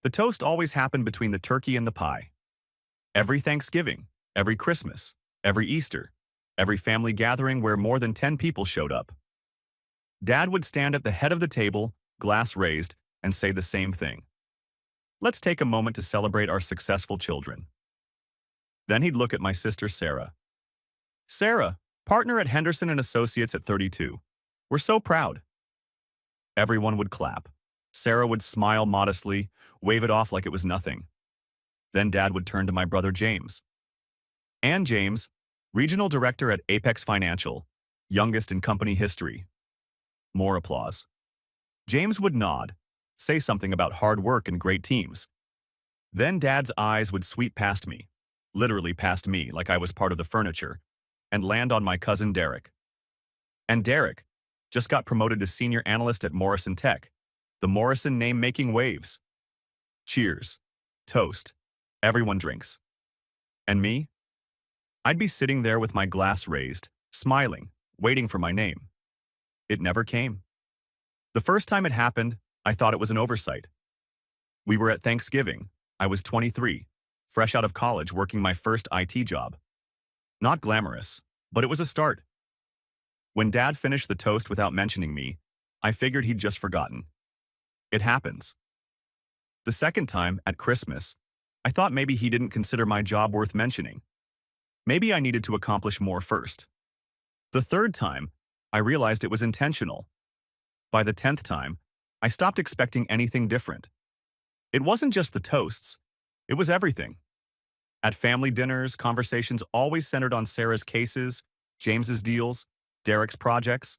The toast always happened between the turkey and the pie. Every Thanksgiving, every Christmas, every Easter, every family gathering where more than 10 people showed up. Dad would stand at the head of the table, glass raised, and say the same thing. Let's take a moment to celebrate our successful children. Then he'd look at my sister Sarah. Sarah, partner at Henderson and Associates at 32. We're so proud. Everyone would clap. Sarah would smile modestly, wave it off like it was nothing. Then Dad would turn to my brother James. And James, regional director at Apex Financial, youngest in company history. More applause. James would nod, say something about hard work and great teams. Then Dad's eyes would sweep past me, literally past me like I was part of the furniture, and land on my cousin Derek. And Derek just got promoted to senior analyst at Morrison Tech, the Morrison name making waves. Cheers. Toast. Everyone drinks. And me? I'd be sitting there with my glass raised, smiling, waiting for my name. It never came. The first time it happened, I thought it was an oversight. We were at Thanksgiving. I was 23, fresh out of college working my first IT job. Not glamorous, but it was a start. When Dad finished the toast without mentioning me, I figured he'd just forgotten. It happens. The second time, at Christmas, I thought maybe he didn't consider my job worth mentioning. Maybe I needed to accomplish more first. The third time, I realized it was intentional. By the 10th time, I stopped expecting anything different. It wasn't just the toasts, it was everything. At family dinners, conversations always centered on Sarah's cases, James's deals, Derek's projects.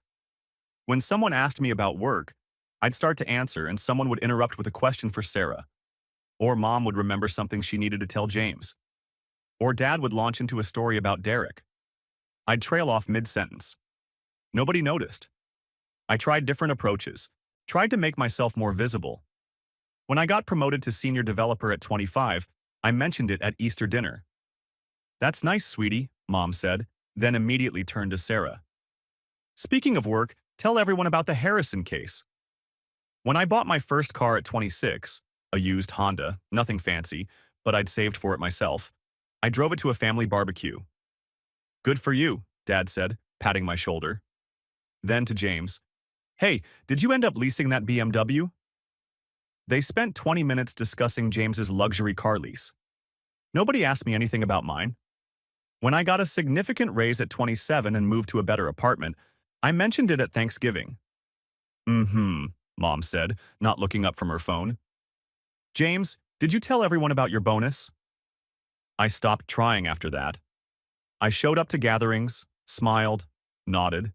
When someone asked me about work, I'd start to answer and someone would interrupt with a question for Sarah. Or Mom would remember something she needed to tell James. Or Dad would launch into a story about Derek. I'd trail off mid-sentence. Nobody noticed. I tried different approaches, tried to make myself more visible. When I got promoted to senior developer at 25, I mentioned it at Easter dinner. That's nice, sweetie, Mom said, then immediately turned to Sarah. Speaking of work, tell everyone about the Harrison case. When I bought my first car at 26, a used Honda, nothing fancy, but I'd saved for it myself, I drove it to a family barbecue. Good for you, Dad said, patting my shoulder. Then to James. Hey, did you end up leasing that BMW? They spent 20 minutes discussing James's luxury car lease. Nobody asked me anything about mine. When I got a significant raise at 27 and moved to a better apartment, I mentioned it at Thanksgiving. Mom said, not looking up from her phone. James, did you tell everyone about your bonus? I stopped trying after that. I showed up to gatherings, smiled, nodded,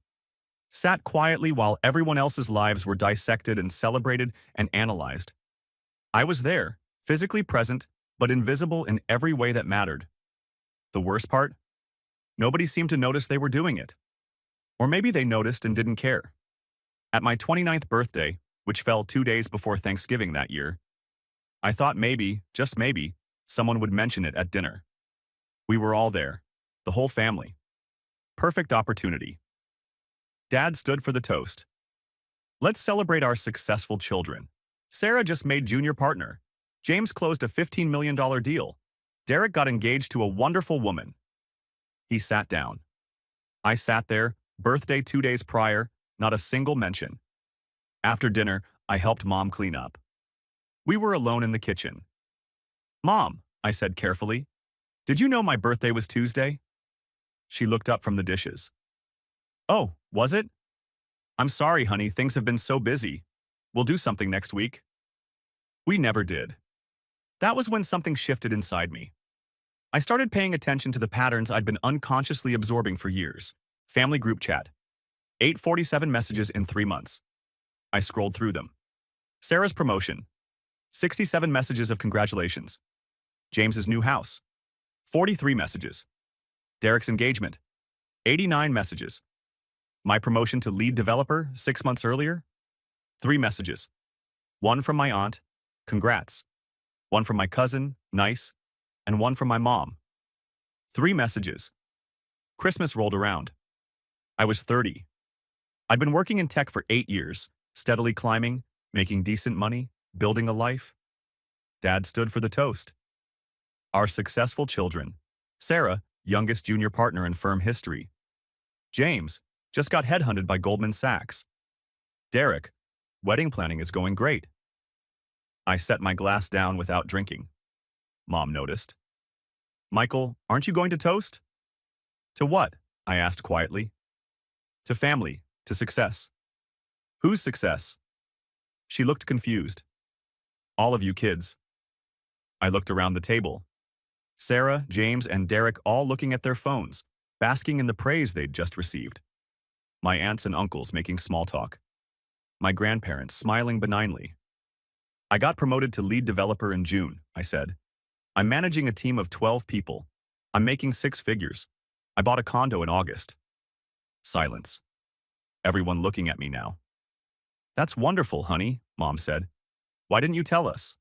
sat quietly while everyone else's lives were dissected and celebrated and analyzed. I was there, physically present, but invisible in every way that mattered. The worst part? Nobody seemed to notice they were doing it. Or maybe they noticed and didn't care. At my 29th birthday, which fell 2 days before Thanksgiving that year, I thought maybe, just maybe, someone would mention it at dinner. We were all there, the whole family. Perfect opportunity. Dad stood for the toast. Let's celebrate our successful children. Sarah just made junior partner. James closed a $15 million deal. Derek got engaged to a wonderful woman. He sat down. I sat there, birthday 2 days prior, not a single mention. After dinner, I helped Mom clean up. We were alone in the kitchen. Mom, I said carefully, did you know my birthday was Tuesday? She looked up from the dishes. Oh, was it? I'm sorry, honey, things have been so busy. We'll do something next week. We never did. That was when something shifted inside me. I started paying attention to the patterns I'd been unconsciously absorbing for years. Family group chat. 847 messages in 3 months. I scrolled through them. Sarah's promotion. 67 messages of congratulations. James's new house. 43 messages. Derek's engagement. 89 messages. My promotion to lead developer 6 months earlier. 3 messages. One from my aunt, congrats. One from my cousin, nice. And one from my mom. 3 messages. Christmas rolled around. I was 30. I'd been working in tech for 8 years, steadily climbing, making decent money, building a life. Dad stood for the toast. Our successful children. Sarah, youngest junior partner in firm history. James, just got headhunted by Goldman Sachs. Derek, wedding planning is going great. I set my glass down without drinking. Mom noticed. Michael, aren't you going to toast? To what? I asked quietly. To family, to success. Whose success? She looked confused. All of you kids. I looked around the table. Sarah, James, and Derek all looking at their phones, basking in the praise they'd just received. My aunts and uncles making small talk. My grandparents smiling benignly. I got promoted to lead developer in June, I said. I'm managing a team of 12 people. I'm making 6 figures. I bought a condo in August. Silence. Everyone looking at me now. That's wonderful, honey, Mom said. Why didn't you tell us?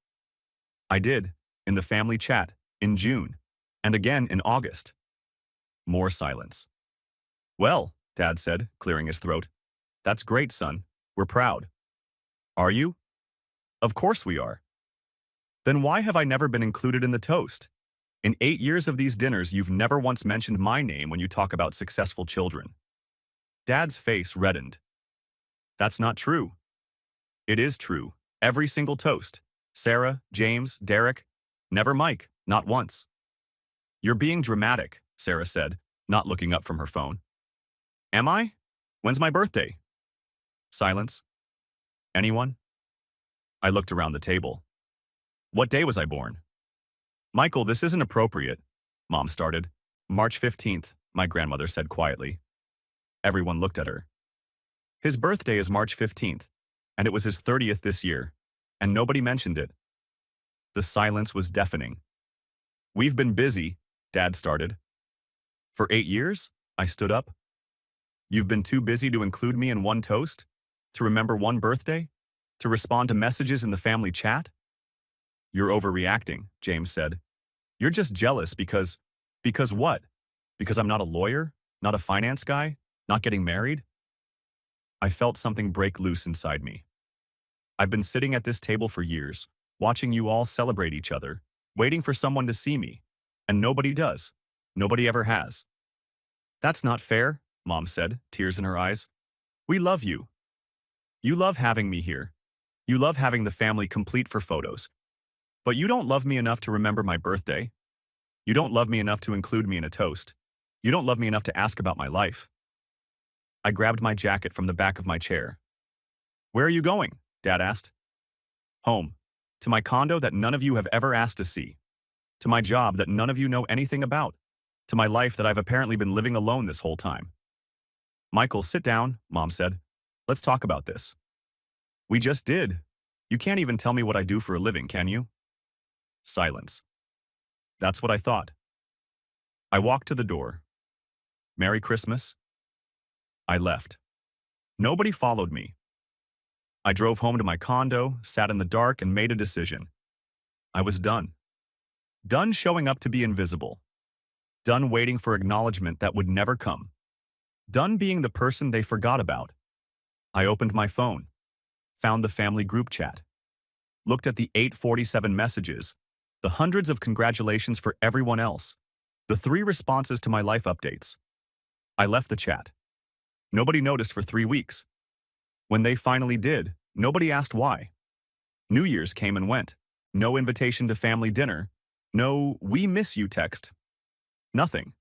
I did, in the family chat, in June, and again in August. More silence. Well, Dad said, clearing his throat. That's great, son. We're proud. Are you? Of course we are. Then why have I never been included in the toast? In 8 years of these dinners, you've never once mentioned my name when you talk about successful children. Dad's face reddened. That's not true. It is true. Every single toast. Sarah, James, Derek. Never Mike, not once. You're being dramatic, Sarah said, not looking up from her phone. Am I? When's my birthday? Silence. Anyone? I looked around the table. What day was I born? Michael, this isn't appropriate, Mom started. March 15th, my grandmother said quietly. Everyone looked at her. His birthday is March 15th, and it was his 30th this year, and nobody mentioned it. The silence was deafening. We've been busy, Dad started. For 8 years? I stood up. You've been too busy to include me in one toast? To remember one birthday? To respond to messages in the family chat? You're overreacting, James said. You're just jealous because what? Because I'm not a lawyer? Not a finance guy? Not getting married? I felt something break loose inside me. I've been sitting at this table for years, watching you all celebrate each other, waiting for someone to see me. And nobody does. Nobody ever has. That's not fair, Mom said, tears in her eyes. We love you. You love having me here. You love having the family complete for photos. But you don't love me enough to remember my birthday. You don't love me enough to include me in a toast. You don't love me enough to ask about my life. I grabbed my jacket from the back of my chair. Where are you going? Dad asked. Home. To my condo that none of you have ever asked to see. To my job that none of you know anything about. To my life that I've apparently been living alone this whole time. Michael, sit down, Mom said. Let's talk about this. We just did. You can't even tell me what I do for a living, can you? Silence. That's what I thought. I walked to the door. Merry Christmas. I left. Nobody followed me. I drove home to my condo, sat in the dark, and made a decision. I was done. Done showing up to be invisible. Done waiting for acknowledgement that would never come. Done being the person they forgot about. I opened my phone, found the family group chat, looked at the 847 messages, the hundreds of congratulations for everyone else, the 3 responses to my life updates. I left the chat. Nobody noticed for 3 weeks. When they finally did, nobody asked why. New Year's came and went. No invitation to family dinner. No, we miss you text. Nothing.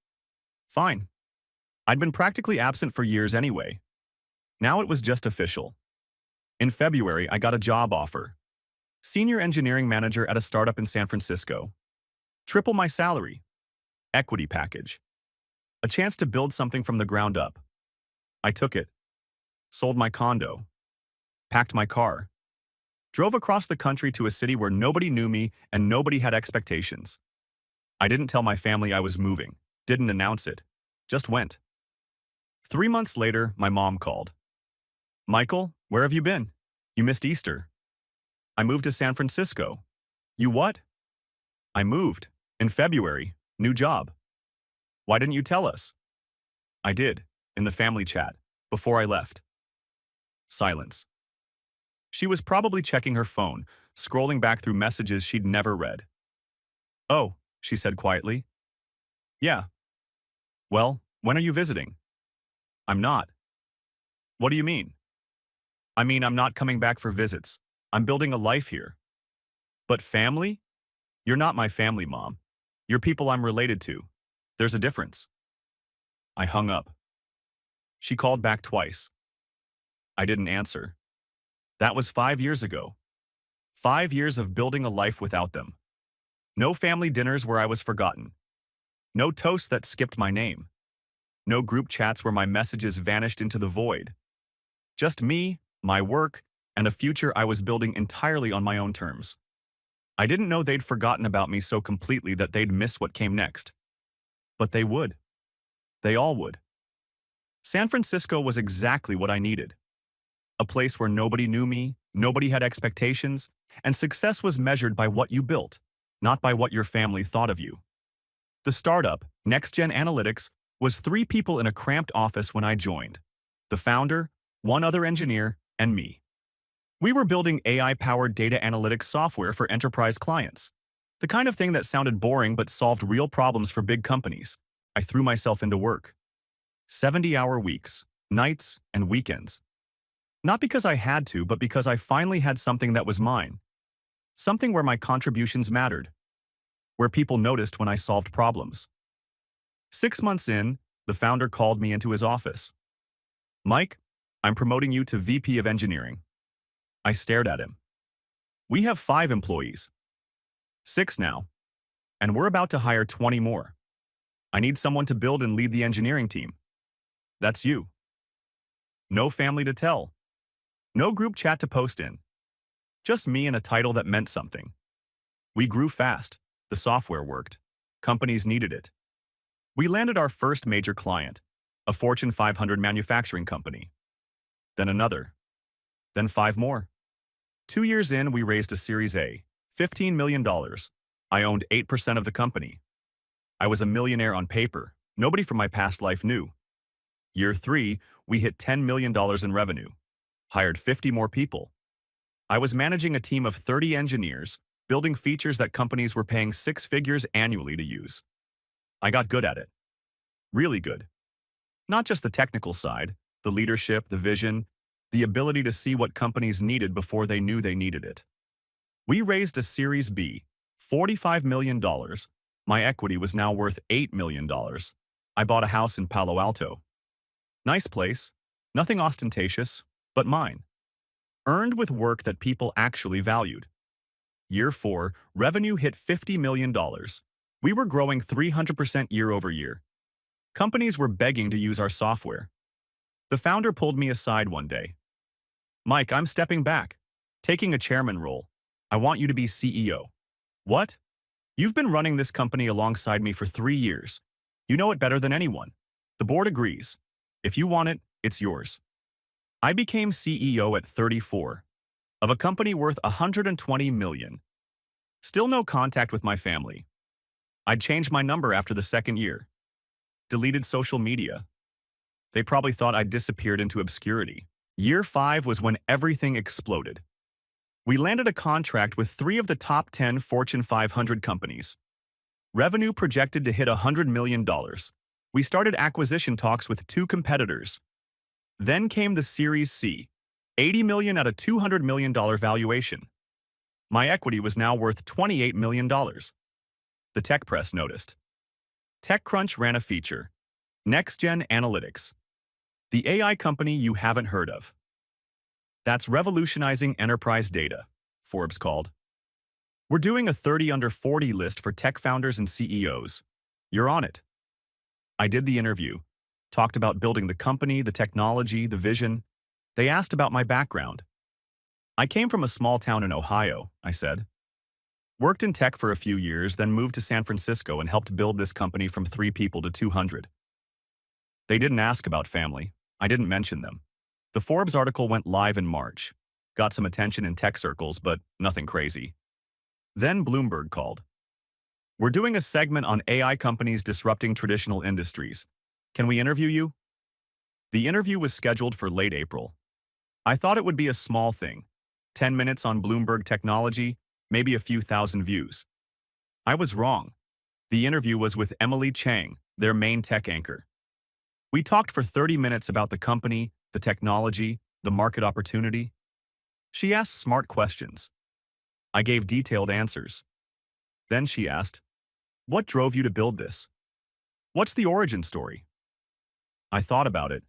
Fine. I'd been practically absent for years anyway. Now it was just official. In February, I got a job offer. Senior engineering manager at a startup in San Francisco. Triple my salary. Equity package. A chance to build something from the ground up. I took it. Sold my condo. Packed my car. Drove across the country to a city where nobody knew me and nobody had expectations. I didn't tell my family I was moving. Didn't announce it. Just went. 3 months later, my mom called. Michael, where have you been? You missed Easter. I moved to San Francisco. You what? I moved. In February. New job. Why didn't you tell us? I did. In the family chat. Before I left. Silence. She was probably checking her phone, scrolling back through messages she'd never read. "Oh," she said quietly. "Yeah. Well, when are you visiting?" "I'm not." "What do you mean?" "I mean, I'm not coming back for visits. I'm building a life here." "But family? You're not my family, Mom. You're people I'm related to. There's a difference." I hung up. She called back twice. I didn't answer. That was 5 years ago. 5 years of building a life without them. No family dinners where I was forgotten. No toast that skipped my name. No group chats where my messages vanished into the void. Just me, my work, and a future I was building entirely on my own terms. I didn't know they'd forgotten about me so completely that they'd miss what came next. But they would. They all would. San Francisco was exactly what I needed. A place where nobody knew me, nobody had expectations, and success was measured by what you built, not by what your family thought of you. The startup, NextGen Analytics, was 3 people in a cramped office when I joined. The founder, 1 other engineer, and me. We were building AI-powered data analytics software for enterprise clients. The kind of thing that sounded boring but solved real problems for big companies. I threw myself into work. 70-hour weeks, nights, and weekends. Not because I had to, but because I finally had something that was mine. Something where my contributions mattered. Where people noticed when I solved problems. 6 months in, the founder called me into his office. "Mike, I'm promoting you to VP of Engineering." I stared at him. "We have 5 employees. 6 now. And we're about to hire 20 more. I need someone to build and lead the engineering team. That's you." No family to tell. No group chat to post in. Just me and a title that meant something. We grew fast. The software worked. Companies needed it. We landed our first major client, a Fortune 500 manufacturing company. Then another. Then 5 more. 2 years in, we raised a Series A, $15 million. I owned 8% of the company. I was a millionaire on paper. Nobody from my past life knew. Year 3, we hit $10 million in revenue. Hired 50 more people. I was managing a team of 30 engineers, building features that companies were paying 6 figures annually to use. I got good at it. Really good. Not just the technical side, the leadership, the vision, the ability to see what companies needed before they knew they needed it. We raised a Series B, $45 million. My equity was now worth $8 million. I bought a house in Palo Alto. Nice place, nothing ostentatious, but mine. Earned with work that people actually valued. Year 4, revenue hit $50 million. We were growing 300% year over year. Companies were begging to use our software. The founder pulled me aside one day. "Mike, I'm stepping back, taking a chairman role. I want you to be CEO." "What?" "You've been running this company alongside me for 3 years. You know it better than anyone. The board agrees. If you want it, it's yours." I became CEO at 34, of a company worth $120 million. Still no contact with my family. I'd changed my number after the second year. Deleted social media. They probably thought I'd disappeared into obscurity. Year 5 was when everything exploded. We landed a contract with 3 of the top 10 Fortune 500 companies. Revenue projected to hit $100 million. We started acquisition talks with 2 competitors. Then came the Series C, $80 million at a $200 million valuation. My equity was now worth $28 million. The tech press noticed. TechCrunch ran a feature, NextGen Analytics, the AI company you haven't heard of. That's revolutionizing enterprise data, Forbes called. We're doing a 30 under 40 list for tech founders and CEOs. You're on it. I did the interview, talked about building the company, the technology, the vision. They asked about my background. I came from a small town in Ohio, I said. Worked in tech for a few years, then moved to San Francisco and helped build this company from 3 people to 200. They didn't ask about family. I didn't mention them. The Forbes article went live in March. Got some attention in tech circles, but nothing crazy. Then Bloomberg called. We're doing a segment on AI companies disrupting traditional industries. Can we interview you? The interview was scheduled for late April. I thought it would be a small thing. 10 minutes on Bloomberg Technology, maybe a few thousand views. I was wrong. The interview was with Emily Chang, their main tech anchor. We talked for 30 minutes about the company, the technology, the market opportunity. She asked smart questions. I gave detailed answers. Then she asked, "What drove you to build this? What's the origin story?" I thought about it.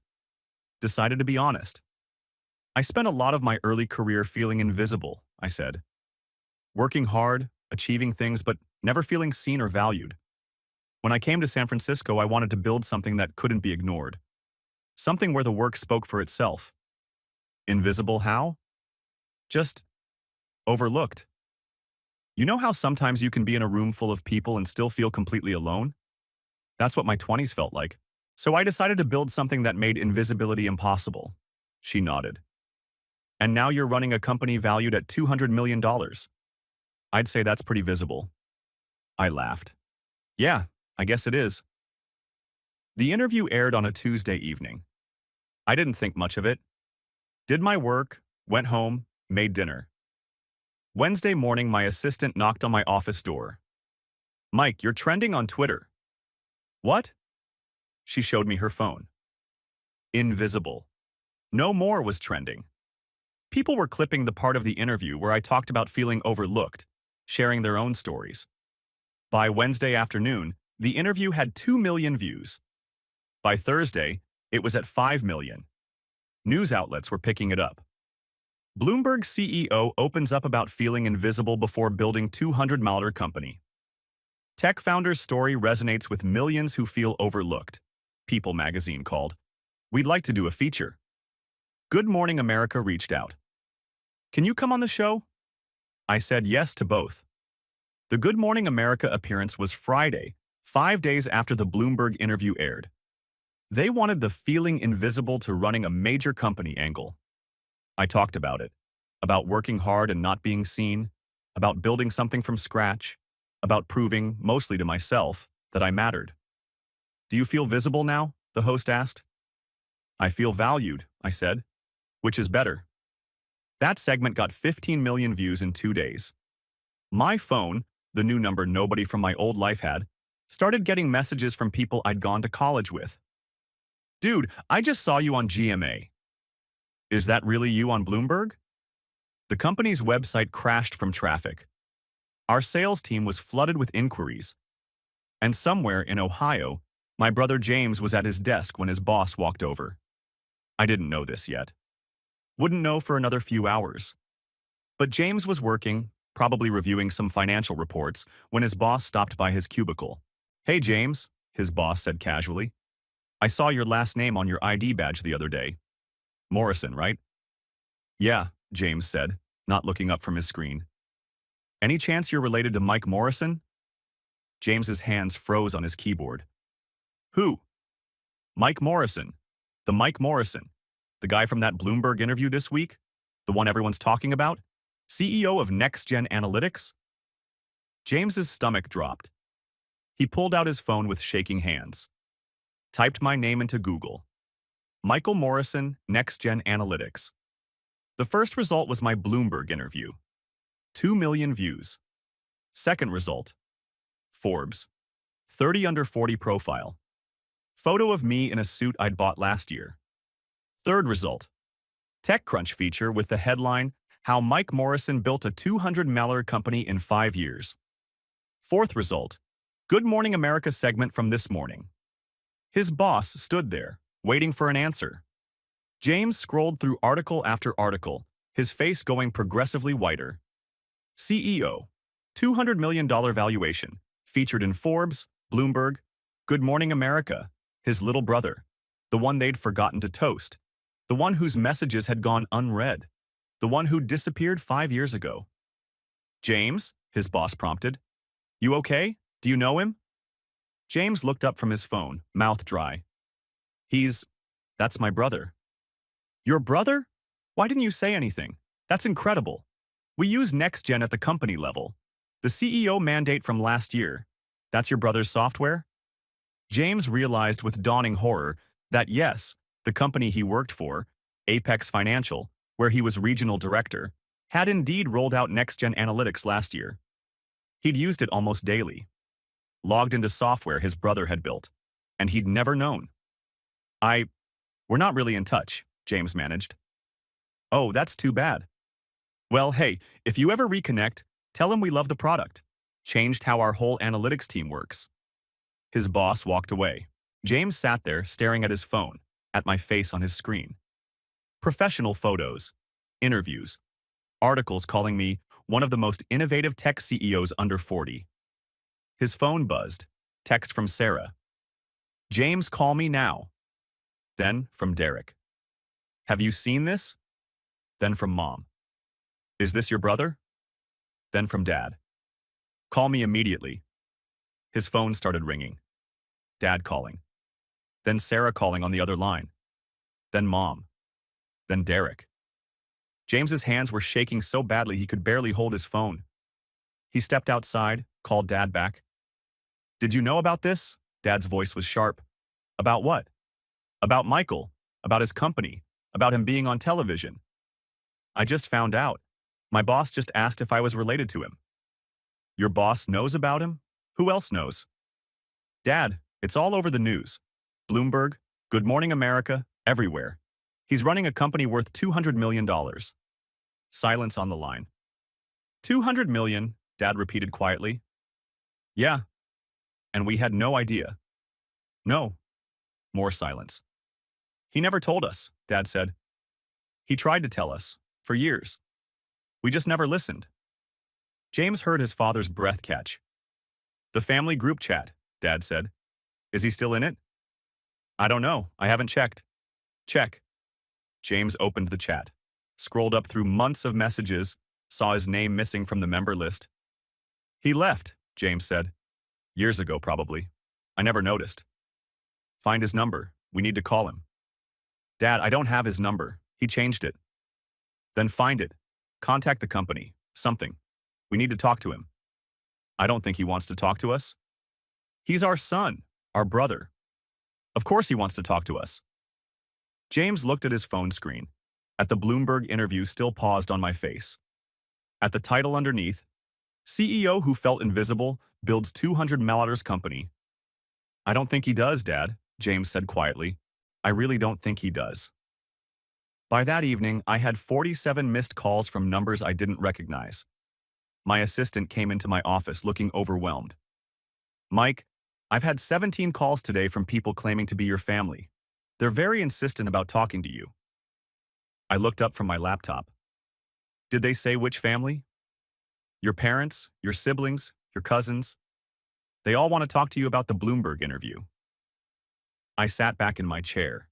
Decided to be honest. I spent a lot of my early career feeling invisible, I said. Working hard, achieving things, but never feeling seen or valued. When I came to San Francisco, I wanted to build something that couldn't be ignored. Something where the work spoke for itself. Invisible how? Just overlooked. You know how sometimes you can be in a room full of people and still feel completely alone? That's what my 20s felt like. So I decided to build something that made invisibility impossible. She nodded. And now you're running a company valued at $200 million. I'd say that's pretty visible. I laughed. Yeah, I guess it is. The interview aired on a Tuesday evening. I didn't think much of it. Did my work, went home, made dinner. Wednesday morning, my assistant knocked on my office door. "Mike, you're trending on Twitter." "What?" She showed me her phone. Invisible. No more was trending. People were clipping the part of the interview where I talked about feeling overlooked, sharing their own stories. By Wednesday afternoon, the interview had 2 million views. By Thursday, it was at 5 million. News outlets were picking it up. Bloomberg CEO opens up about feeling invisible before building $200 million company. Tech founder's story resonates with millions who feel overlooked. People magazine called. "We'd like to do a feature." Good Morning America reached out. "Can you come on the show?" I said yes to both. The Good Morning America appearance was Friday, 5 days after the Bloomberg interview aired. They wanted the feeling invisible to running a major company angle. I talked about it, about working hard and not being seen, about building something from scratch, about proving, mostly to myself, that I mattered. "Do you feel visible now?" the host asked. "I feel valued," I said. "Which is better?" That segment got 15 million views in 2 days. My phone, the new number nobody from my old life had, started getting messages from people I'd gone to college with. "Dude, I just saw you on GMA." "Is that really you on Bloomberg?" The company's website crashed from traffic. Our sales team was flooded with inquiries. And somewhere in Ohio, my brother James was at his desk when his boss walked over. I didn't know this yet. Wouldn't know for another few hours. But James was working, probably reviewing some financial reports, when his boss stopped by his cubicle. "Hey, James," his boss said casually. "I saw your last name on your ID badge the other day. Morrison, right?" "Yeah," James said, not looking up from his screen. "Any chance you're related to Mike Morrison?" James's hands froze on his keyboard. "Who?" "Mike Morrison. The Mike Morrison. The guy from that Bloomberg interview this week? The one everyone's talking about? CEO of Next Gen Analytics?" James's stomach dropped. He pulled out his phone with shaking hands. Typed my name into Google. Michael Morrison, Next Gen Analytics. The first result was my Bloomberg interview. 2 million views. Second result. Forbes. 30 under 40 profile. Photo of me in a suit I'd bought last year. Third result. TechCrunch feature with the headline, "How Mike Morrison Built a $200 million Company in 5 Years." Fourth result. Good Morning America segment from This Morning. His boss stood there, waiting for an answer. James scrolled through article after article, his face going progressively whiter. CEO. $200 million valuation, featured in Forbes, Bloomberg, Good Morning America, his little brother, the one they'd forgotten to toast, the one whose messages had gone unread, the one who disappeared 5 years ago. "James," his boss prompted. "You okay? Do you know him?" James looked up from his phone, mouth dry. That's my brother." "Your brother? Why didn't you say anything? That's incredible. We use NextGen at the company level. The CEO mandate from last year. That's your brother's software?" James realized with dawning horror that yes, the company he worked for, Apex Financial, where he was regional director, had indeed rolled out next-gen analytics last year. He'd used it almost daily, logged into software his brother had built, and he'd never known. We're not really in touch, James managed. Oh, that's too bad. Well, hey, if you ever reconnect, tell him we love the product. Changed how our whole analytics team works. His boss walked away. James sat there staring at his phone, at my face on his screen. Professional photos, interviews, articles calling me one of the most innovative tech CEOs under 40. His phone buzzed. Text from Sarah. James, call me now. Then from Derek. Have you seen this? Then from Mom. Is this your brother? Then from Dad. Call me immediately. His phone started ringing. Dad calling. Then Sarah calling on the other line. Then Mom. Then Derek. James's hands were shaking so badly he could barely hold his phone. He stepped outside, called Dad back. Did you know about this? Dad's voice was sharp. About what? About Michael, about his company, about him being on television. I just found out. My boss just asked if I was related to him. Your boss knows about him? Who else knows? Dad, it's all over the news. Bloomberg, Good Morning America, everywhere. He's running a company worth $200 million. Silence on the line. $200 million, Dad repeated quietly. Yeah. And we had no idea. No. More silence. He never told us, Dad said. He tried to tell us, for years. We just never listened. James heard his father's breath catch. The family group chat, Dad said. Is he still in it? I don't know. I haven't checked. Check. James opened the chat, scrolled up through months of messages, saw his name missing from the member list. He left, James said. Years ago, probably. I never noticed. Find his number. We need to call him. Dad, I don't have his number. He changed it. Then find it. Contact the company. Something. We need to talk to him. I don't think he wants to talk to us. He's our son, our brother. Of course he wants to talk to us. James looked at his phone screen, at the Bloomberg interview still paused on my face. At the title underneath, CEO who felt invisible builds $200 million company. I don't think he does, Dad, James said quietly. I really don't think he does. By that evening, I had 47 missed calls from numbers I didn't recognize. My assistant came into my office looking overwhelmed. Mike, I've had 17 calls today from people claiming to be your family. They're very insistent about talking to you. I looked up from my laptop. Did they say which family? Your parents, your siblings, your cousins? They all want to talk to you about the Bloomberg interview. I sat back in my chair.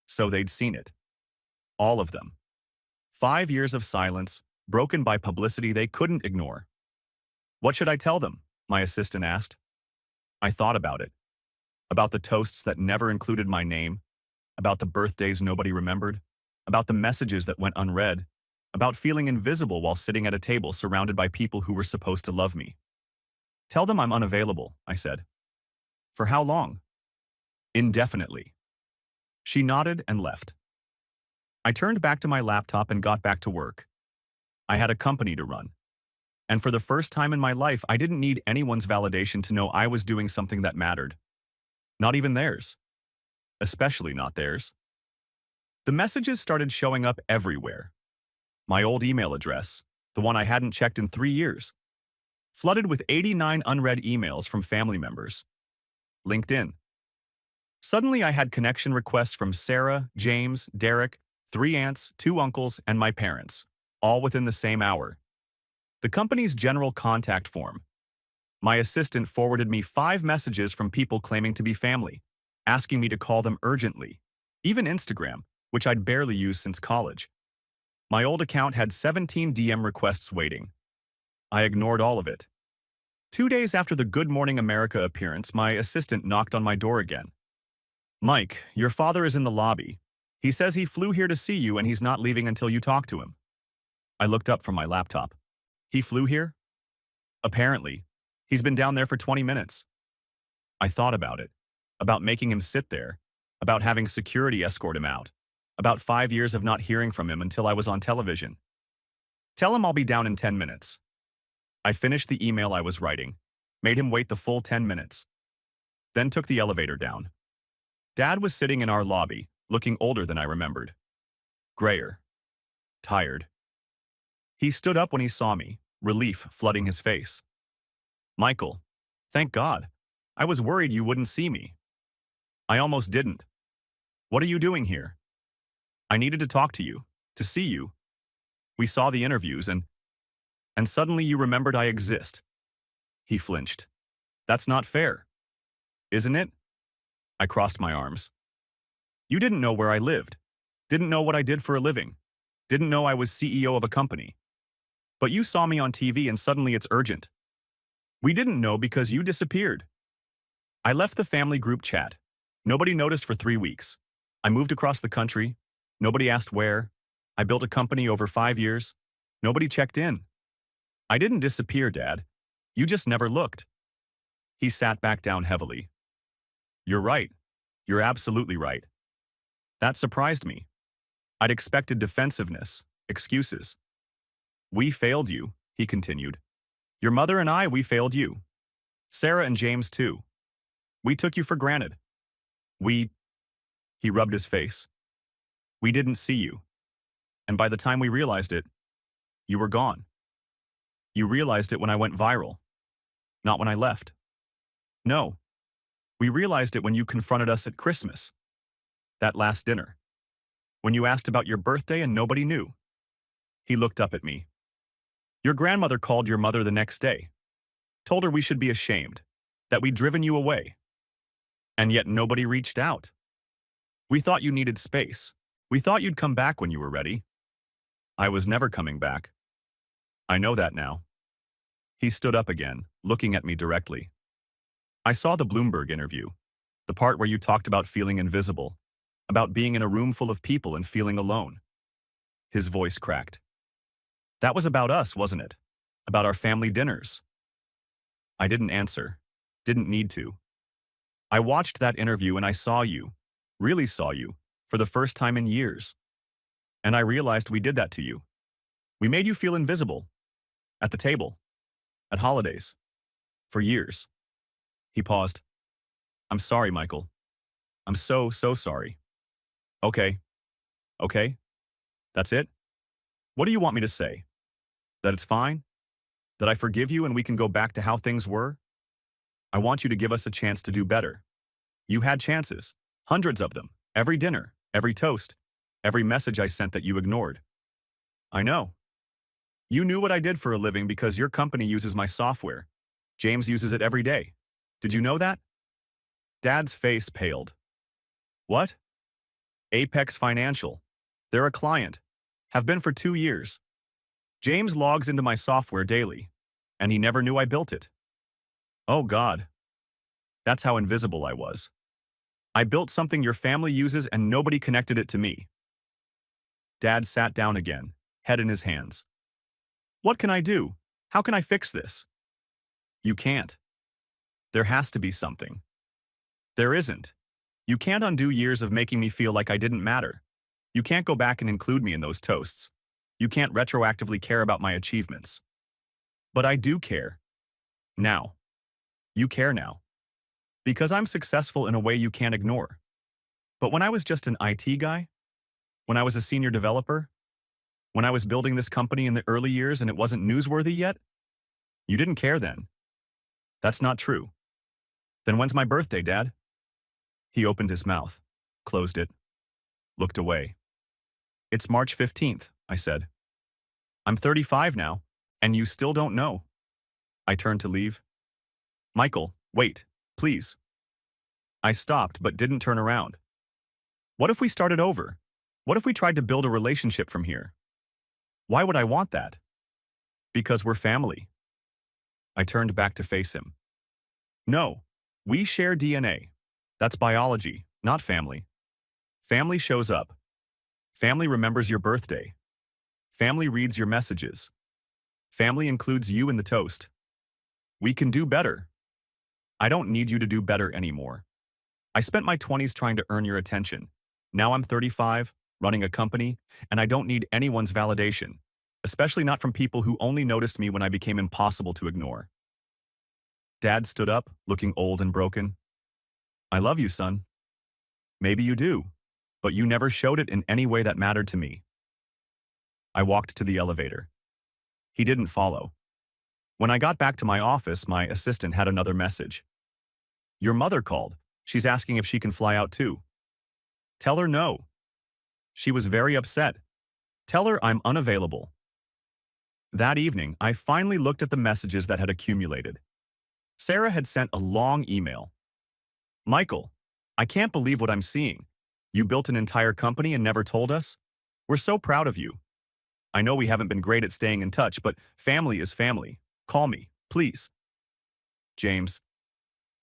So they'd seen it. All of them. 5 years of silence, broken by publicity they couldn't ignore. What should I tell them? My assistant asked. I thought about it. About the toasts that never included my name, about the birthdays nobody remembered, about the messages that went unread, about feeling invisible while sitting at a table surrounded by people who were supposed to love me. Tell them I'm unavailable, I said. For how long? Indefinitely. She nodded and left. I turned back to my laptop and got back to work. I had a company to run. And for the first time in my life, I didn't need anyone's validation to know I was doing something that mattered. Not even theirs. Especially not theirs. The messages started showing up everywhere. My old email address, the one I hadn't checked in 3 years, flooded with 89 unread emails from family members. LinkedIn. Suddenly I had connection requests from Sarah, James, Derek, 3 aunts, 2 uncles, and my parents, all within the same hour. The company's general contact form. My assistant forwarded me 5 messages from people claiming to be family, asking me to call them urgently. Even Instagram, which I'd barely used since college. My old account had 17 DM requests waiting. I ignored all of it. 2 days after the Good Morning America appearance, my assistant knocked on my door again. Mike, your father is in the lobby. He says he flew here to see you and he's not leaving until you talk to him. I looked up from my laptop. He flew here? Apparently. He's been down there for 20 minutes. I thought about it. About making him sit there. About having security escort him out. About 5 years of not hearing from him until I was on television. Tell him I'll be down in 10 minutes. I finished the email I was writing, made him wait the full 10 minutes, then took the elevator down. Dad was sitting in our lobby, looking older than I remembered. Grayer. Tired. He stood up when he saw me, relief flooding his face. Michael, thank God. I was worried you wouldn't see me. I almost didn't. What are you doing here? I needed to talk to you, to see you. We saw the interviews and suddenly you remembered I exist. He flinched. That's not fair. Isn't it? I crossed my arms. You didn't know where I lived, didn't know what I did for a living, didn't know I was CEO of a company. But you saw me on TV and suddenly it's urgent. We didn't know because you disappeared. I left the family group chat. Nobody noticed for 3 weeks. I moved across the country. Nobody asked where. I built a company over 5 years. Nobody checked in. I didn't disappear, Dad. You just never looked. He sat back down heavily. You're right. You're absolutely right. That surprised me. I'd expected defensiveness, excuses. We failed you, he continued. Your mother and I, we failed you. Sarah and James, too. We took you for granted. He rubbed his face. We didn't see you. And by the time we realized it, you were gone. You realized it when I went viral, not when I left. No, we realized it when you confronted us at Christmas. That last dinner. When you asked about your birthday and nobody knew. He looked up at me. Your grandmother called your mother the next day, told her we should be ashamed, that we'd driven you away. And yet nobody reached out. We thought you needed space. We thought you'd come back when you were ready. I was never coming back. I know that now. He stood up again, looking at me directly. I saw the Bloomberg interview, the part where you talked about feeling invisible, about being in a room full of people and feeling alone. His voice cracked. That was about us, wasn't it? About our family dinners. I didn't answer, didn't need to. I watched that interview and I saw you, really saw you, for the first time in years. And I realized we did that to you. We made you feel invisible. At the table. At holidays. For years. He paused. I'm sorry, Michael. I'm so sorry. Okay. Okay? That's it? What do you want me to say? That it's fine? That I forgive you and we can go back to how things were? I want you to give us a chance to do better. You had chances. Hundreds of them. Every dinner. Every toast. Every message I sent that you ignored. I know. You knew what I did for a living because your company uses my software. James uses it every day. Did you know that? Dad's face paled. What? Apex Financial. They're a client. Have been for 2 years. James logs into my software daily, and he never knew I built it. Oh God. That's how invisible I was. I built something your family uses and nobody connected it to me. Dad sat down again, head in his hands. What can I do? How can I fix this? You can't. There has to be something. There isn't. You can't undo years of making me feel like I didn't matter. You can't go back and include me in those toasts. You can't retroactively care about my achievements. But I do care. Now. You care now. Because I'm successful in a way you can't ignore. But when I was just an IT guy, when I was a senior developer, when I was building this company in the early years and it wasn't newsworthy yet, you didn't care then. That's not true. Then when's my birthday, Dad? He opened his mouth, closed it, looked away. It's March 15th, I said. I'm 35 now, and you still don't know. I turned to leave. Michael, wait, please. I stopped but didn't turn around. What if we started over? What if we tried to build a relationship from here? Why would I want that? Because we're family. I turned back to face him. No, we share DNA. That's biology, not family. Family shows up. Family remembers your birthday. Family reads your messages. Family includes you in the toast. We can do better. I don't need you to do better anymore. I spent my 20s trying to earn your attention. Now I'm 35, running a company, and I don't need anyone's validation. especially not from people who only noticed me when I became impossible to ignore. Dad stood up, looking old and broken. I love you, son. Maybe you do, but you never showed it in any way that mattered to me. I walked to the elevator. He didn't follow. When I got back to my office, my assistant had another message. Your mother called. She's asking if she can fly out too. Tell her no. She was very upset. Tell her I'm unavailable. That evening, I finally looked at the messages that had accumulated. Sarah had sent a long email. Michael, I can't believe what I'm seeing. You built an entire company and never told us? We're so proud of you. I know we haven't been great at staying in touch, but family is family. Call me, please. James.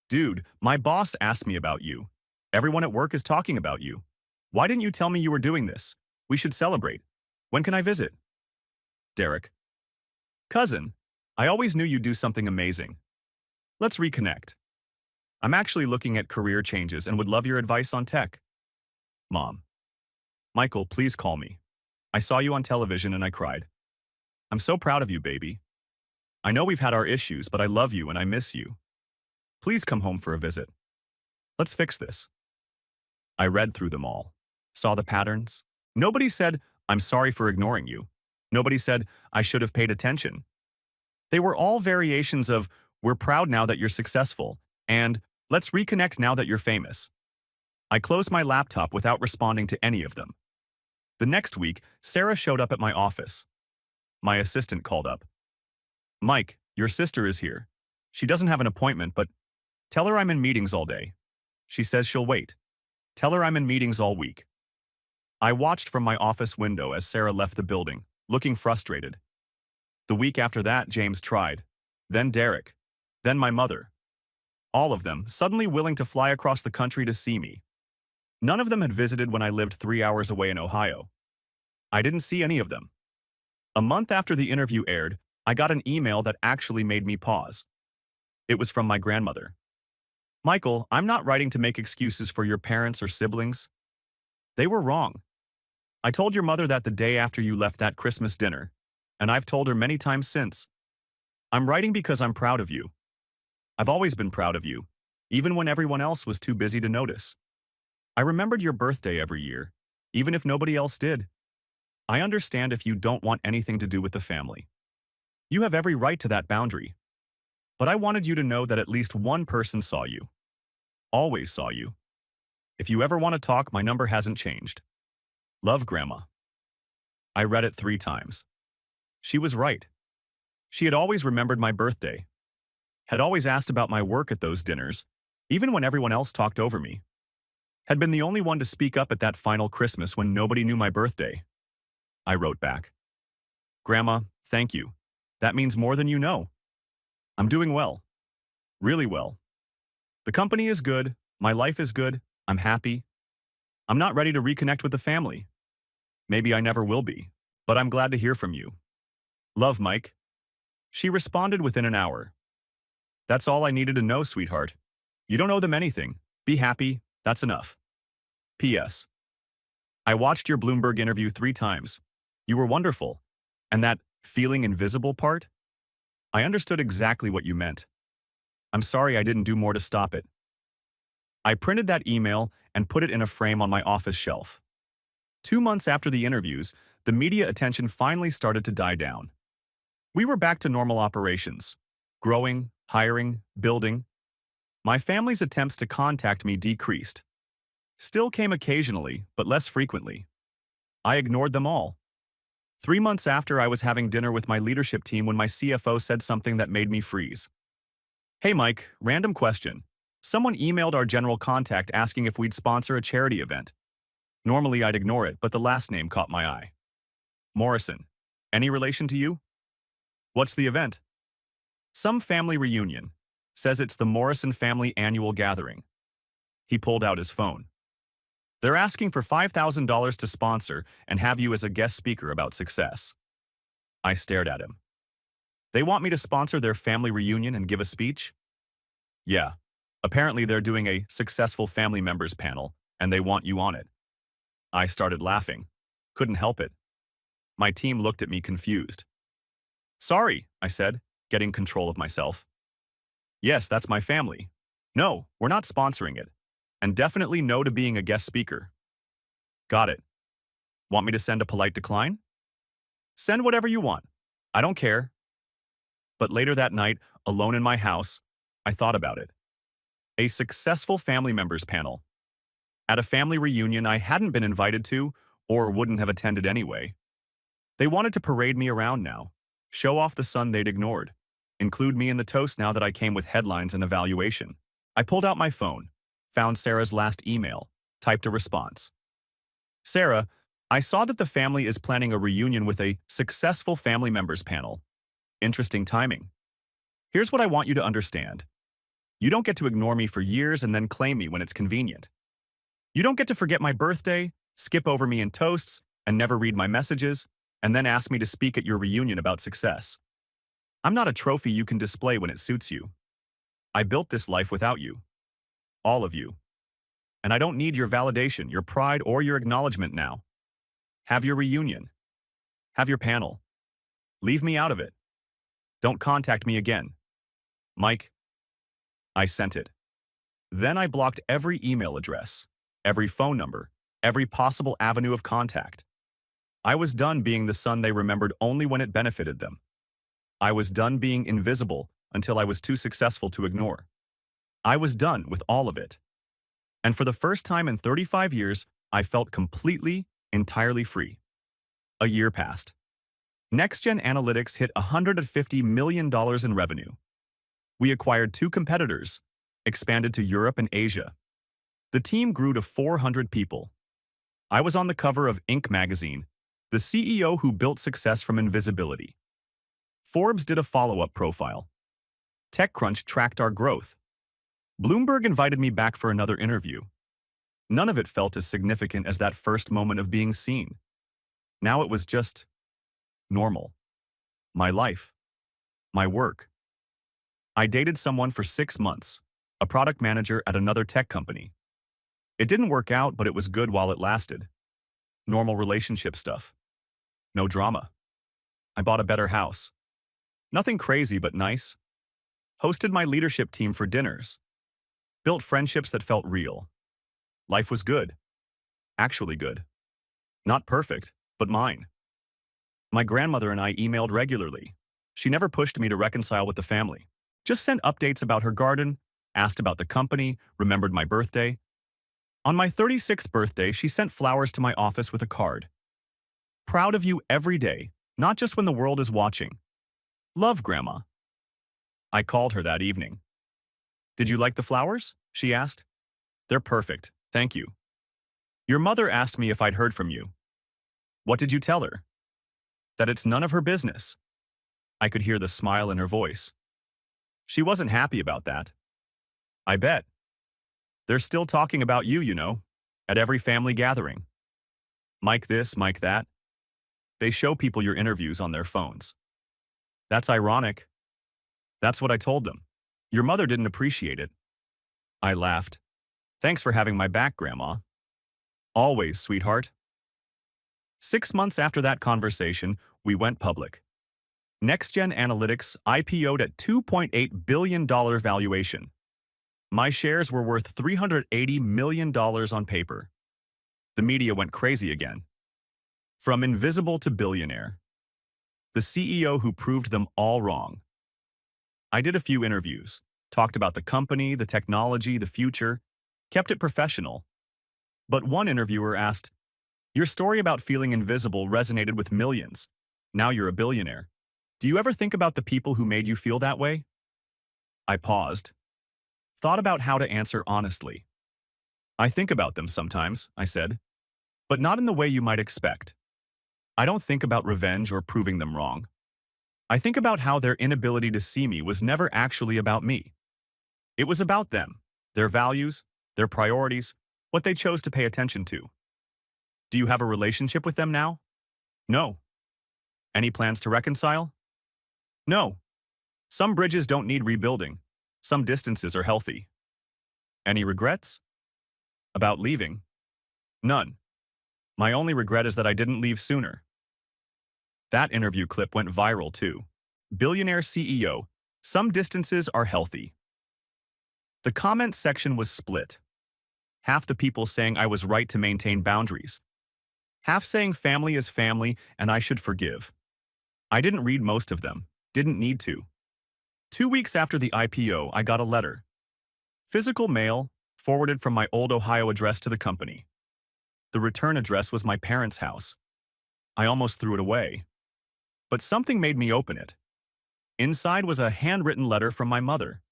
Dude, my boss asked me about you. Everyone at work is talking about you. Why didn't you tell me you were doing this? We should celebrate. When can I visit? Derek. Cousin, I always knew you'd do something amazing. Let's reconnect. I'm actually looking at career changes and would love your advice on tech. Mom. Michael, please call me. I saw you on television and I cried. I'm so proud of you, baby. I know we've had our issues, but I love you and I miss you. Please come home for a visit. Let's fix this. I read through them all, saw the patterns. Nobody said, I'm sorry for ignoring you. Nobody said, I should have paid attention. They were all variations of, we're proud now that you're successful, and let's reconnect now that you're famous. I closed my laptop without responding to any of them. The next week, Sarah showed up at my office. My assistant called up. Mike, your sister is here. She doesn't have an appointment, but tell her I'm in meetings all day. She says she'll wait. Tell her I'm in meetings all week. I watched from my office window as Sarah left the building, looking frustrated. The week after that, James tried. Then Derek. Then my mother. All of them, suddenly willing to fly across the country to see me. None of them had visited when I lived 3 hours away in Ohio. I didn't see any of them. A month after the interview aired, I got an email that actually made me pause. It was from my grandmother. Michael, I'm not writing to make excuses for your parents or siblings. They were wrong. I told your mother that the day after you left that Christmas dinner, and I've told her many times since. I'm writing because I'm proud of you. I've always been proud of you, even when everyone else was too busy to notice. I remembered your birthday every year, even if nobody else did. I understand if you don't want anything to do with the family. You have every right to that boundary. But I wanted you to know that at least one person saw you. Always saw you. If you ever want to talk, my number hasn't changed. Love, Grandma. I read it 3 times. She was right. She had always remembered my birthday. Had always asked about my work at those dinners, even when everyone else talked over me. Had been the only one to speak up at that final Christmas when nobody knew my birthday. I wrote back. Grandma, thank you. That means more than you know. I'm doing well. Really well. The company is good. My life is good. I'm happy. I'm not ready to reconnect with the family. Maybe I never will be, but I'm glad to hear from you. Love, Mike. She responded within an hour. That's all I needed to know, sweetheart. You don't owe them anything. Be happy. That's enough. P.S. I watched your Bloomberg interview 3 times. You were wonderful. And that feeling invisible part? I understood exactly what you meant. I'm sorry I didn't do more to stop it. I printed that email and put it in a frame on my office shelf. 2 months after the interviews, the media attention finally started to die down. We were back to normal operations. Growing, hiring, building. My family's attempts to contact me decreased. Still came occasionally, but less frequently. I ignored them all. 3 months after, I was having dinner with my leadership team when my CFO said something that made me freeze. Hey Mike, random question. Someone emailed our general contact asking if we'd sponsor a charity event. Normally I'd ignore it, but the last name caught my eye. Morrison. Any relation to you? What's the event? Some family reunion. Says it's the Morrison family annual gathering. He pulled out his phone. They're asking for $5,000 to sponsor and have you as a guest speaker about success. I stared at him. They want me to sponsor their family reunion and give a speech? Yeah. Apparently they're doing a successful family members panel, and they want you on it. I started laughing. Couldn't help it. My team looked at me confused. Sorry, I said, getting control of myself. Yes, that's my family. No, we're not sponsoring it. And definitely no to being a guest speaker. Got it. Want me to send a polite decline? Send whatever you want. I don't care. But later that night, alone in my house, I thought about it. A successful family members panel. At a family reunion I hadn't been invited to or wouldn't have attended anyway. They wanted to parade me around now, show off the son they'd ignored, include me in the toast now that I came with headlines and evaluation. I pulled out my phone, found Sarah's last email, typed a response. Sarah, I saw that the family is planning a reunion with a successful family members panel. Interesting timing. Here's what I want you to understand. You don't get to ignore me for years and then claim me when it's convenient. You don't get to forget my birthday, skip over me in toasts, and never read my messages, and then ask me to speak at your reunion about success. I'm not a trophy you can display when it suits you. I built this life without you. All of you. And I don't need your validation, your pride, or your acknowledgement now. Have your reunion. Have your panel. Leave me out of it. Don't contact me again. Mike. I sent it. Then I blocked every email address, every phone number, every possible avenue of contact. I was done being the son they remembered only when it benefited them. I was done being invisible until I was too successful to ignore. I was done with all of it. And for the first time in 35 years, I felt completely, entirely free. A year passed. NextGen Analytics hit $150 million in revenue. We acquired 2 competitors, expanded to Europe and Asia. The team grew to 400 people. I was on the cover of Inc. magazine, the CEO who built success from invisibility. Forbes did a follow-up profile. TechCrunch tracked our growth. Bloomberg invited me back for another interview. None of it felt as significant as that first moment of being seen. Now it was just normal. My life. My work. I dated someone for 6 months, a product manager at another tech company. It didn't work out, but it was good while it lasted. Normal relationship stuff. No drama. I bought a better house. Nothing crazy, but nice. Hosted my leadership team for dinners. Built friendships that felt real. Life was good. Actually good. Not perfect, but mine. My grandmother and I emailed regularly. She never pushed me to reconcile with the family. Just sent updates about her garden, asked about the company, remembered my birthday. On my 36th birthday, she sent flowers to my office with a card. Proud of you every day, not just when the world is watching. Love, Grandma. I called her that evening. Did you like the flowers? She asked. They're perfect, thank you. Your mother asked me if I'd heard from you. What did you tell her? That it's none of her business. I could hear the smile in her voice. She wasn't happy about that. I bet. They're still talking about you, you know, at every family gathering. Mike this, Mike that. They show people your interviews on their phones. That's ironic. That's what I told them. Your mother didn't appreciate it. I laughed. Thanks for having my back, Grandma. Always, sweetheart. 6 months after that conversation, we went public. NextGen Analytics IPO'd at $2.8 billion valuation. My shares were worth $380 million on paper. The media went crazy again. From invisible to billionaire. The CEO who proved them all wrong. I did a few interviews, talked about the company, the technology, the future, kept it professional. But one interviewer asked, "Your story about feeling invisible resonated with millions. Now you're a billionaire. Do you ever think about the people who made you feel that way?" I paused, thought about how to answer honestly. I think about them sometimes, I said, but not in the way you might expect. I don't think about revenge or proving them wrong. I think about how their inability to see me was never actually about me. It was about them, their values, their priorities, what they chose to pay attention to. Do you have a relationship with them now? No. Any plans to reconcile? No. Some bridges don't need rebuilding. Some distances are healthy. Any regrets? About leaving? None. My only regret is that I didn't leave sooner. That interview clip went viral too. Billionaire CEO, some distances are healthy. The comment section was split. Half the people saying I was right to maintain boundaries. Half saying family is family and I should forgive. I didn't read most of them. Didn't need to. 2 weeks after the IPO, I got a letter. Physical mail, forwarded from my old Ohio address to the company. The return address was my parents' house. I almost threw it away. But something made me open it. Inside was a handwritten letter from my mother.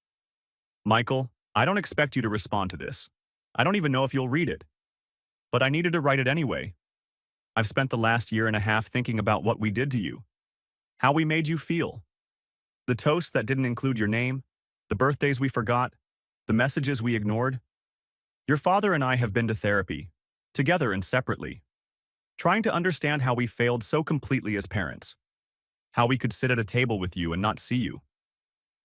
Michael, I don't expect you to respond to this. I don't even know if you'll read it. But I needed to write it anyway. I've spent the last year and a half thinking about what we did to you. How we made you feel. The toasts that didn't include your name, the birthdays we forgot, the messages we ignored. Your father and I have been to therapy, together and separately, trying to understand how we failed so completely as parents, how we could sit at a table with you and not see you.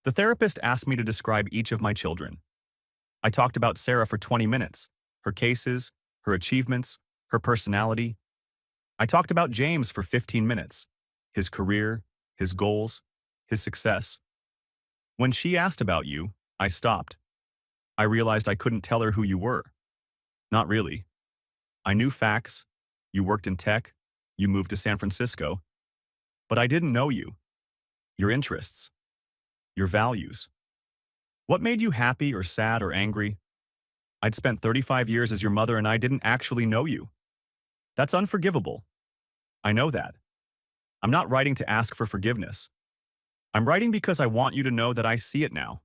The therapist asked me to describe each of my children. I talked about Sarah for 20 minutes, her cases, her achievements, her personality. I talked about James for 15 minutes, his career, his goals, his success. When she asked about you, I stopped. I realized I couldn't tell her who you were. Not really. I knew facts. You worked in tech. You moved to San Francisco. But I didn't know you. Your interests. Your values. What made you happy or sad or angry? I'd spent 35 years as your mother and I didn't actually know you. That's unforgivable. I know that. I'm not writing to ask for forgiveness. I'm writing because I want you to know that I see it now.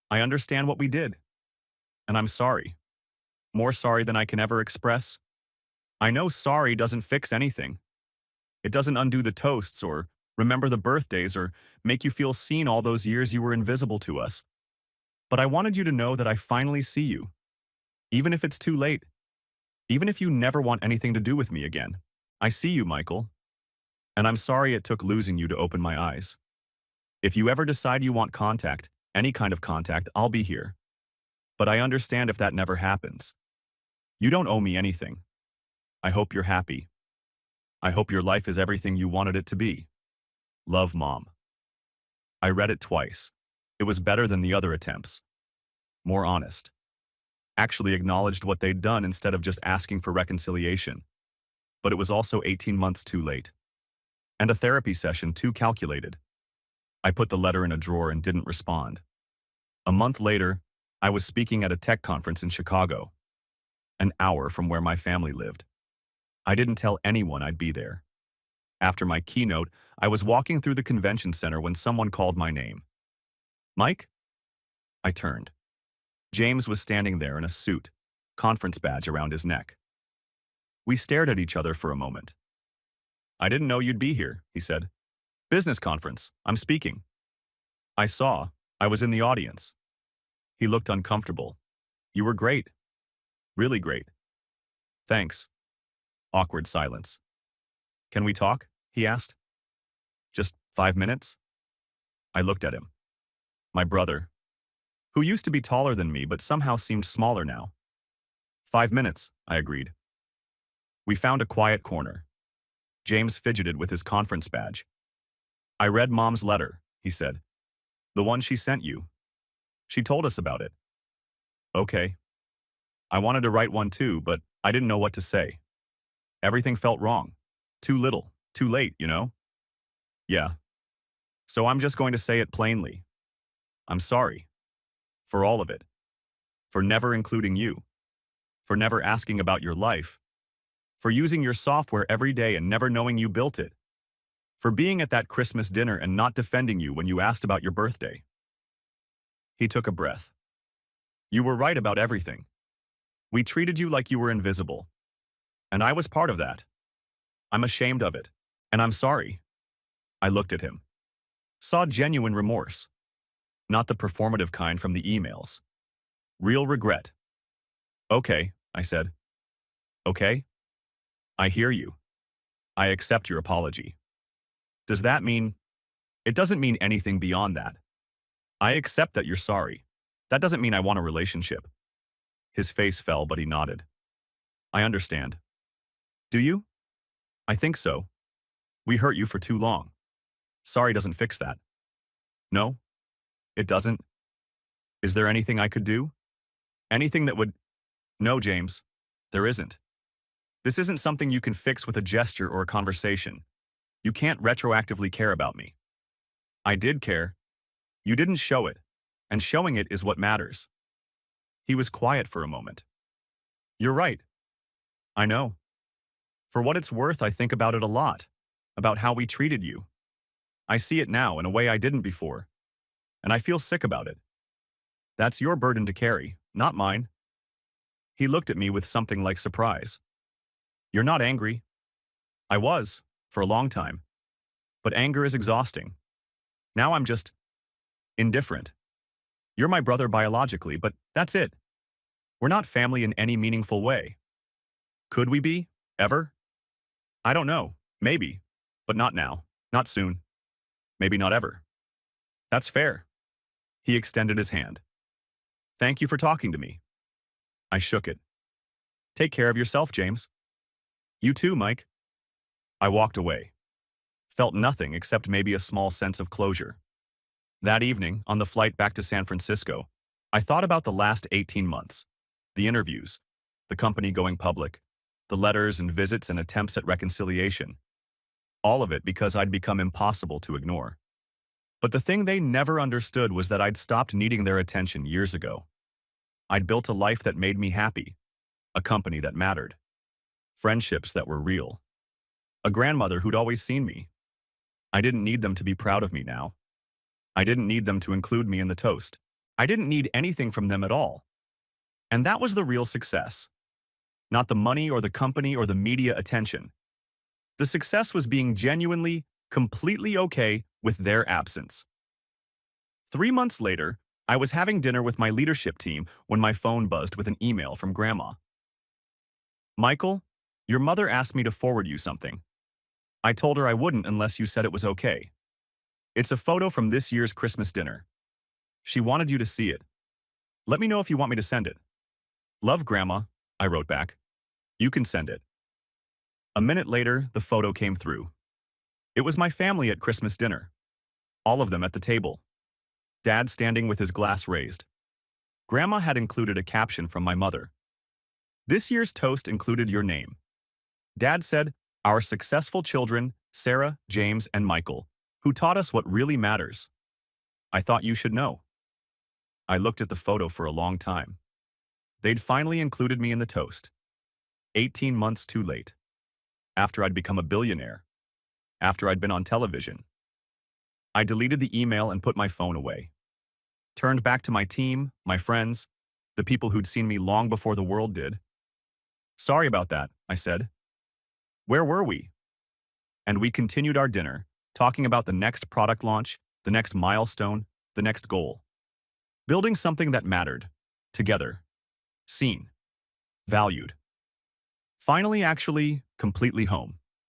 I understand what we did. And I'm sorry. More sorry than I can ever express. I know sorry doesn't fix anything. It doesn't undo the toasts or remember the birthdays or make you feel seen all those years you were invisible to us. But I wanted you to know that I finally see you. Even if it's too late. Even if you never want anything to do with me again. I see you, Michael. And I'm sorry it took losing you to open my eyes. If you ever decide you want contact, any kind of contact, I'll be here. But I understand if that never happens. You don't owe me anything. I hope you're happy. I hope your life is everything you wanted it to be. Love, Mom. I read it twice. It was better than the other attempts. More honest. Actually acknowledged what they'd done instead of just asking for reconciliation. But it was also 18 months too late. And a therapy session too calculated. I put the letter in a drawer and didn't respond. A month later, I was speaking at a tech conference in Chicago, an hour from where my family lived. I didn't tell anyone I'd be there. After my keynote, I was walking through the convention center when someone called my name. Mike? I turned. James was standing there in a suit, conference badge around his neck. We stared at each other for a moment. I didn't know you'd be here, he said. Business conference, I'm speaking. I was in the audience. He looked uncomfortable. You were great. Really great. Thanks. Awkward silence. Can we talk? He asked. Just 5 minutes? I looked at him. My brother, who used to be taller than me but somehow seemed smaller now. 5 minutes, I agreed. We found a quiet corner. James fidgeted with his conference badge. I read Mom's letter, he said. The one she sent you. She told us about it. Okay. I wanted to write one too, but I didn't know what to say. Everything felt wrong. Too little, too late, you know? Yeah. So I'm just going to say it plainly. I'm sorry. For all of it. For never including you. For never asking about your life. For using your software every day and never knowing you built it. For being at that Christmas dinner and not defending you when you asked about your birthday. He took a breath. You were right about everything. We treated you like you were invisible. And I was part of that. I'm ashamed of it. And I'm sorry. I looked at him. Saw genuine remorse. Not the performative kind from the emails. Real regret. Okay, I said. Okay? I hear you. I accept your apology. Does that mean? It doesn't mean anything beyond that. I accept that you're sorry. That doesn't mean I want a relationship. His face fell, but he nodded. I understand. Do you? I think so. We hurt you for too long. Sorry doesn't fix that. No, it doesn't. Is there anything I could do? Anything that would... No, James, there isn't. This isn't something you can fix with a gesture or a conversation. You can't retroactively care about me. I did care. You didn't show it, and showing it is what matters. He was quiet for a moment. You're right. I know. For what it's worth, I think about it a lot, about how we treated you. I see it now in a way I didn't before, and I feel sick about it. That's your burden to carry, not mine. He looked at me with something like surprise. You're not angry. I was, for a long time. But anger is exhausting. Now I'm just indifferent. You're my brother biologically, but that's it. We're not family in any meaningful way. Could we be? Ever? I don't know. Maybe. But not now. Not soon. Maybe not ever. That's fair. He extended his hand. Thank you for talking to me. I shook it. Take care of yourself, James. You too, Mike. I walked away. Felt nothing except maybe a small sense of closure. That evening, on the flight back to San Francisco, I thought about the last 18 months. The interviews, the company going public, the letters and visits and attempts at reconciliation. All of it because I'd become impossible to ignore. But the thing they never understood was that I'd stopped needing their attention years ago. I'd built a life that made me happy, a company that mattered, friendships that were real, a grandmother who'd always seen me. I didn't need them to be proud of me now. I didn't need them to include me in the toast. I didn't need anything from them at all. And that was the real success. Not the money or the company or the media attention. The success was being genuinely, completely okay with their absence. 3 months later, I was having dinner with my leadership team when my phone buzzed with an email from Grandma. Michael, your mother asked me to forward you something. I told her I wouldn't unless you said it was okay. It's a photo from this year's Christmas dinner. She wanted you to see it. Let me know if you want me to send it. Love, Grandma, I wrote back. You can send it. A minute later, the photo came through. It was my family at Christmas dinner. All of them at the table. Dad standing with his glass raised. Grandma had included a caption from my mother. This year's toast included your name. Dad said, our successful children, Sarah, James, and Michael, who taught us what really matters. I thought you should know. I looked at the photo for a long time. They'd finally included me in the toast. 18 months too late. After I'd become a billionaire. After I'd been on television. I deleted the email and put my phone away. Turned back to my team, my friends, the people who'd seen me long before the world did. Sorry about that, I said. Where were we? And we continued our dinner, talking about the next product launch, the next milestone, the next goal. Building something that mattered. Together. Seen. Valued. Finally, actually, completely home.